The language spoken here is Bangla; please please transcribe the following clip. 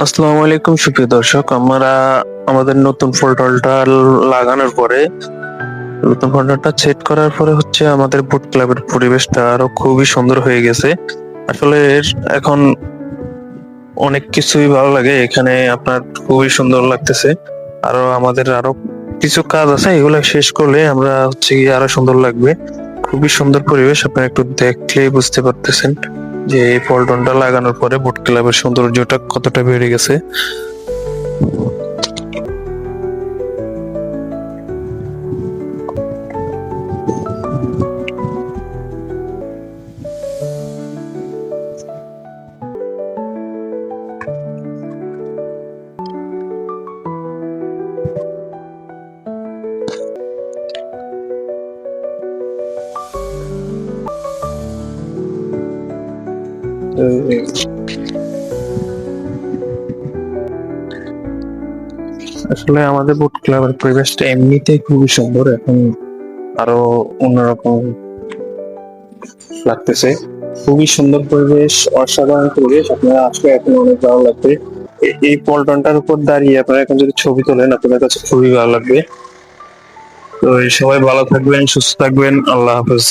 আসসালামু আলাইকুম সুপ্রিয় দর্শক, আমরা আমাদের নতুন ফলটলটা লাগানোর পরে নতুন ফলটলটা সেট করার পরে আমাদের বুট ক্লাবের পরিবেশটা আরো খুবই সুন্দর হয়ে গেছে। আসলে এখন অনেক কিছুই ভালো লাগে এখানে, আপনার খুবই সুন্দর লাগতেছে। আরো কিছু কাজ আছে, এগুলো শেষ করলে আমরা গিয়ে আরো সুন্দর লাগবে। খুবই সুন্দর পরিবেশ, আপনারা একটু দেখলেই বুঝতে পারতেছেন যে এই পল্টনটা লাগানোর পরে বুট ক্লাবের সৌন্দর্যটা কতটা বেড়ে গেছে। আসলে আমাদের বুট ক্লাবের পরিবেশটা এমনিতেই খুবই সুন্দর, এখন আরো অন্যরকম লাগতেছে। খুবই সুন্দর পরিবেশ, অসাধারণ পরিবেশ, আপনারা আসলে এখন অনেক ভালো লাগবে। এই পল্টনটার উপর দাঁড়িয়ে আপনারা এখন যদি ছবি তোলেন আপনাদের কাছে খুবই ভালো লাগবে। তো সবাই ভালো থাকবেন, সুস্থ থাকবেন, আল্লাহ হাফেজ।